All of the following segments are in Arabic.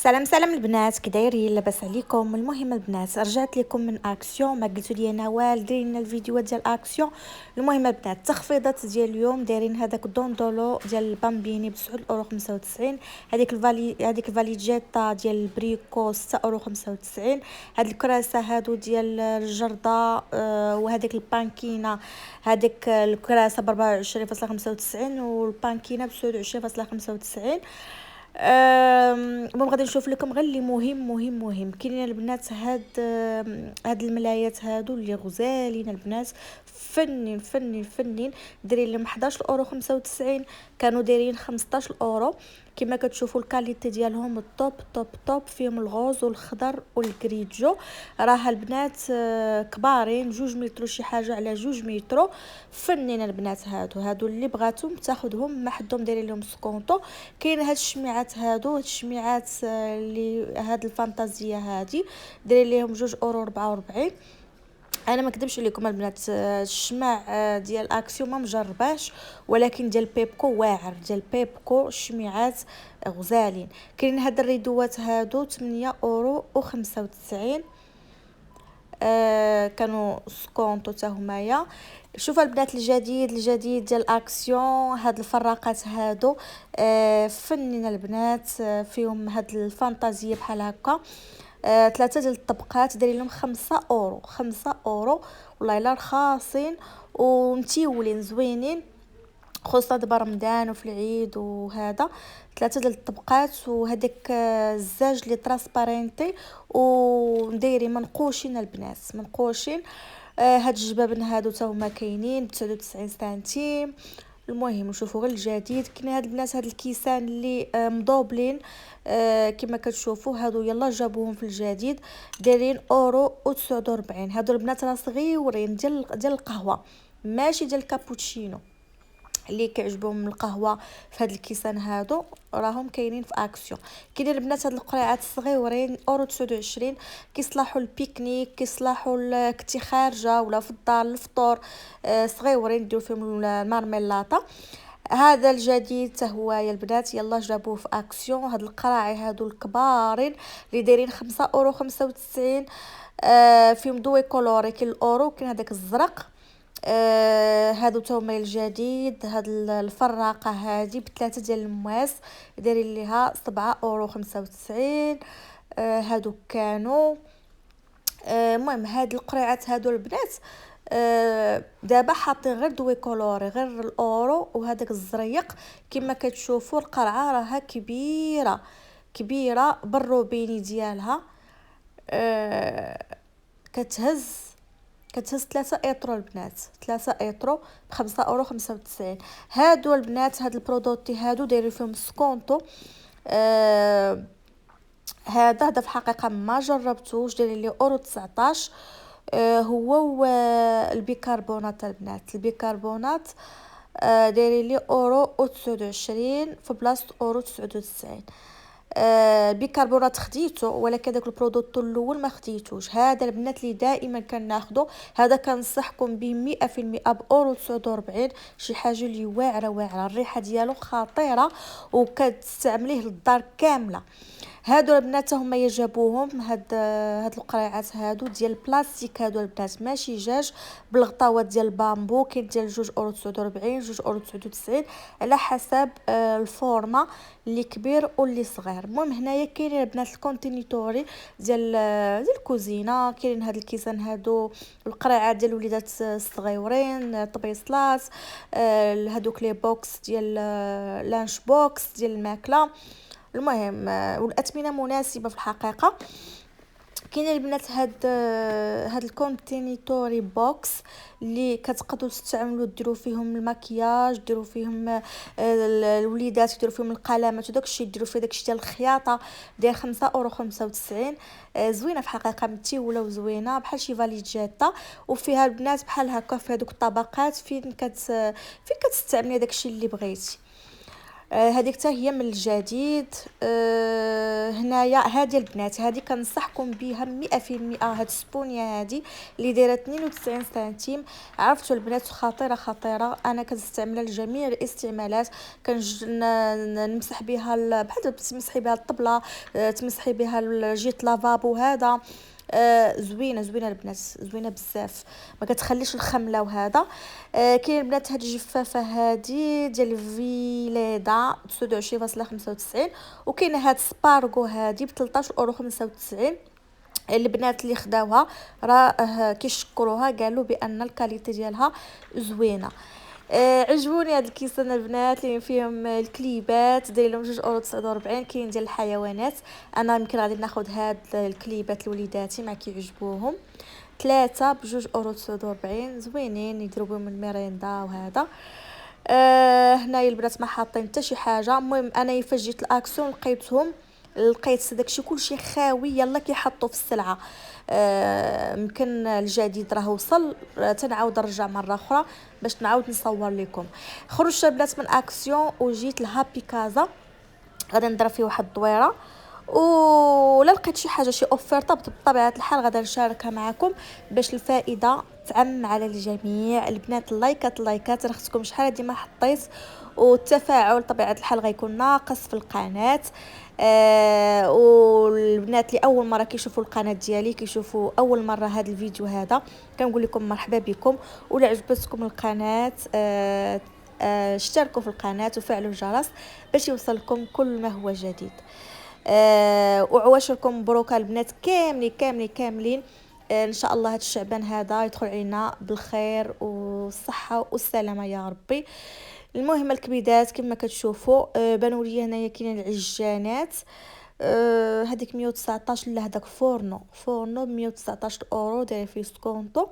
سلام البنات، كي دايرين؟ لاباس عليكم؟ المهم البنات رجعت لكم من اكسيون، ما قلتوا لي نوال ديري لنا الفيديوهات ديال اكسيون. المهم البنات التخفيضات ديال اليوم دايرين هذاك الدوندولو ديال البامبيني ب 9.95€، هذيك الفاليجيتا ديال البريكو 6.95€، هاد الكراسه هادو ديال الجرده وهذيك البانكينه، هذيك الكراسه ب 24.95 والبانكينه ب 29.95. المهم غادي نشوف لكم غير اللي مهم كاينين البنات. هاد الملايات هادو اللي غزالين البنات، فنين دايرين لهم 11.95€، كانوا دايرين 15€. كما كتشوفوا الكاليتي ديالهم الطوب فيهم الغوز والخضر والكريجو. راه البنات كبارين 2 متر شي حاجه على 2 متر. فنين البنات هادو اللي بغاتهم تاخذهم، ما حدهم دايرين لهم سكونطو. كاين هاد الشميعات هادو، الشميعات اللي هاد الفانتازيا هادي دايرين ليهم 2.44€. انا ما كذبش عليكم البنات، الشماع ديال اكسيو ما مجرباش، ولكن ديال بيبكو واعر، ديال بيبكو الشميعات غزالين. كاين هاد الريدوات هادو 8.95€. كانوا سكونطو حتى همايا. شوف البنات الجديد ديال اكسيون، هاد الفراقات هادو فنين البنات، فيهم هاد الفانتازيه بحال هكا. 3 ديال الطبقات دايرين لهم 5€. والله الا رخاصين ومتيولين زوينين، خصوصا دابا رمضان وفي العيد وهذا. 3 ديال الطبقات، وهذاك الزاج لي ترانسبارنتي ودايرين منقوشين البنات، منقوشين. هاد الجبابن هادو تا هما كاينين ب 99 سنتيم. المهم نشوفوا غير الجديد. كاين هاد البنات هاد الكيسان اللي مضوبلين، كما كتشوفوا هادو يلا جابوهم في الجديد، دايرين €49. هادو البنات راه صغيورين ديال القهوه، ماشي ديال الكابوتشينو. اللي كيعجبهم القهوه في هاد الكيسان هادو راهم كاينين في اكسيون. كاينين البنات هاد القريعات الصغيورين €29، كيصلحوا البيكنيك، كيصلحوا كنتي خارجه ولا في الدار الفطور. صغيورين ديروا فيهم المارميلاطه. هذا الجديد حتى هو يا البنات يلا جابوه في اكسيون. هاد القراعي هادو الكبارين اللي دايرين €5.95. فيهم دوي كولوري، كاين الاورو كاين هذاك الزرق. هادو توما الجديد. هاد الفراقه هادي بثلاثه ديال المواس دايرين ليها €7.95. هادو كانوا. المهم هاد القريعات هادو البنات دابا حاطين غير دوي كولوري، غير الاورو وهذاك الزريق. كما كتشوفوا القرعه راها كبيره بالروبيني ديالها. كتهز 3 ايطرو البنات، 3 ايطرو ب€5.95. هادو البنات هاد البرودوتي هادو دايرين فيهم سكونطو. هذا في الحقيقه ما جربتوش، دايرين لي €19. هو البيكربونات البنات، البيكربونات دايرين لي €29 في بلاصه €99. بيكربونات خديته، ولكن داك البرودكت الاول ما خديتوش. هذا البنات اللي دائما كناخذه، هذا كنصحكم به 100% ب€49. شي حاجه اللي واعره، الريحه ديالو خطيره وكتستعمليه للدار كامله. هادو البنات هما يجابوهم هاد القريعات هادو ديال البلاستيك، هادو البنات ماشي جاج، بالغطاوات ديال البامبو. كاين ديال €2.49 €2.99 على حسب الفورمه، اللي كبير واللي صغير. المهم هنايا كاينين البنات الكونتينيتوري ديال الكوزينه. كاينين هاد الكيسان هادو القريعات ديال الوليدات الصغيورين، طبيصلات. هادوك لي بوكس ديال لانش بوكس ديال الماكله. المهم والاثمنه مناسبه في الحقيقه. كاين البنات هاد الكونتينيتوري بوكس اللي كتقدروا تستعملوا ديروا فيهم المكياج، ديروا فيهم الوليدات يديروا فيهم القلامات وداكشي، ديروا فيه داكشي ديال الخياطه، داير €5.95. زوينه في الحقيقه، متيوله وزوينه بحال شي فاليجيتا، وفيها البنات بحال هكا في هذوك الطبقات فين كتستعملي داكشي اللي بغيتي. هذيك حتى هي من الجديد. هنايا هذه البنات هذه كنصحكم بها 100%. هاد السبونيه هذه اللي دايره 92 سنتيم، عرفتوا البنات خطيره خطيره. انا كنستعملها لجميع الاستعمالات. نمسح بها بحال تمسحي بها الطبله، تمسحي بها جيت لافابو هذا. زوينه زوينه البنات، زوينه بزاف، ما كتخليش الخمله وهذا. كاين البنات هاد الجفافه هادي ديال فيليدا 29.95، وكاينه هاد سبارغو هادي ب 13.95 البنات اللي خداوها راه كيشكروها، قالوا بان الكاليتي ديالها زوينه. عجبوني هاد الكيسان البنات اللي فيهم الكليبات، داير لهم 2.49€. كاين ديال الحيوانات، انا يمكن غادي ناخذ هاد الكليبات لوليداتي ما كيعجبوهم. 3 ب2.49€، زوينين يديروا بهم الميريندا وهذا. هنايا البنات ما حاطين حتى شي حاجه. المهم انا فاش جيت الاكسون لقيت داكشي كلشي خاوي، يلا كيحطوا في السلعه. يمكن الجديد راه وصل، تنعاود نرجع مره اخرى باش نعاود نصور لكم. خرجت البنات من اكسيون وجيت لهابي كازا، غادي نضرب فيه واحد الدويره، ولا لقيت شي حاجه شي اوفرطه بطبيعه الحال غادي نشاركها معكم باش الفائده تعم على الجميع. البنات اللايكات راه خصكم شحال هادي ما حطيت، والتفاعل طبيعه الحال غيكون ناقص في القناه. والبنات اللي اول مره كيشوفوا القناه ديالي، كيشوفوا اول مره هذا الفيديو هذا، كنقول لكم مرحبا بكم. ولا عجبتكم القناه اشتركوا في القناه وفعلوا الجرس باش يوصلكم كل ما هو جديد. وعواشركم مبروك البنات كاملين. ان شاء الله هاد الشعبان هذا يدخل علينا بالخير والصحه والسلامه يا ربي. المهم الكبيدات كما كتشوفوا بانوا لي هنايا كاينين العجانات. هذيك 119 لا هذاك فورنو ب 119€، داير فيه سكونطو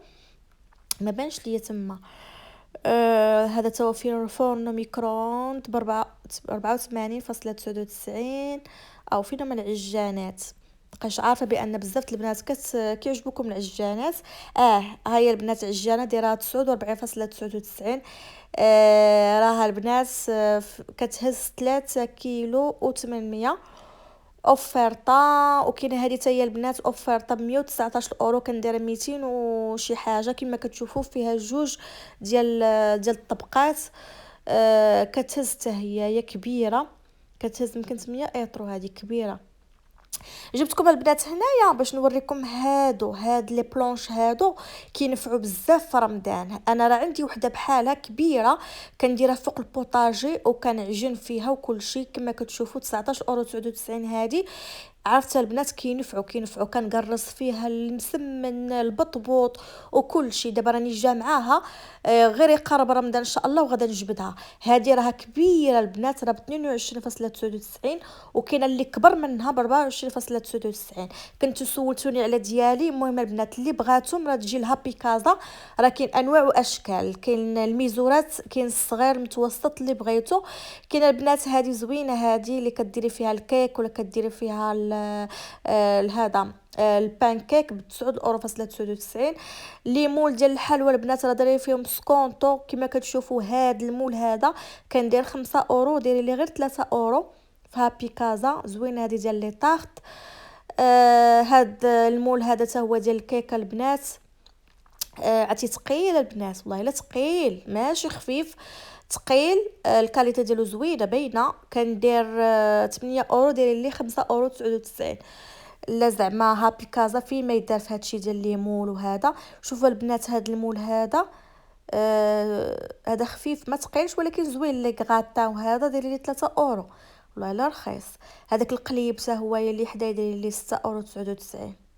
ما بانش ليا تما. هذا توفير فورنو ميكروند ب 84.99. او فينا من العجانات، بقاش عارفه بان بزاف البنات كيعجبوكم العجانات. هاي البنات عجانه دايره 49.99. راها البنات كتهز 3 كيلو و800 اوفرطه. وكاينه هذه حتى هي البنات اوفرطه ب 119€، كندير 200 وشي حاجه كما كتشوفوا، فيها جوج ديال الطبقات. كتهز حتى هي كبيره، كتهز يمكن 8 اطرو، هذه كبيره. جبتكم البنات هنايا باش نوريكم هاد لي بلونش هادو كينفعوا بزاف في رمضان. انا راه عندي وحده بحالها كبيره كنديرها فوق البوطاجي وكنعجن فيها وكل شيء كما كتشوفوا. 19.99 هذه. عرفت البنات كينفعوا كنقرص فيها المسمن البطبوط وكل شيء. دابا راني جامعاها، غير يقرب رمضان ان شاء الله وغادا نجبدها. هذه راها كبيره البنات، راه ب 22.99، وكاينه اللي كبر منها ب 24.99. كنتو سولتوني على ديالي. المهم البنات اللي بغاتهم راه تجي لها بيكازا، راه كاين انواع واشكال، كاين الميزورات، كاين الصغير المتوسط اللي بغيتو. كاين البنات هذه زوينه، هذه اللي كديري فيها الكيك ولا كديري فيها هذا البانكيك ب 9.99€. لي مول ديال الحلوى البنات راه دايرين فيهم سكونطو كما كتشوفوا. هذا المول هذا كندير 5€، ديري لي غير 3€ في هابي كازا. زوينه هذه ديال لي طارت. هاد المول هذا تا هو ديال الكيكه البنات. عرفتي ثقيل البنات، والله الا ثقيل ماشي خفيف، ثقيل. الكاليتي ديالو زوينه باينه. كندير 8€، داير لي 5.99€. لا زعما هابي كازا في ما يدار في هادشي ديال لي مول وهذا. شوفوا البنات هاد المول هذا، هذا خفيف ما ثقيلش ولكن زوين. لي غاطا وهذا داير لي 3€، والله الا رخيص. هذاك القليب حتى هو اللي حدايا داير لي 6.99€.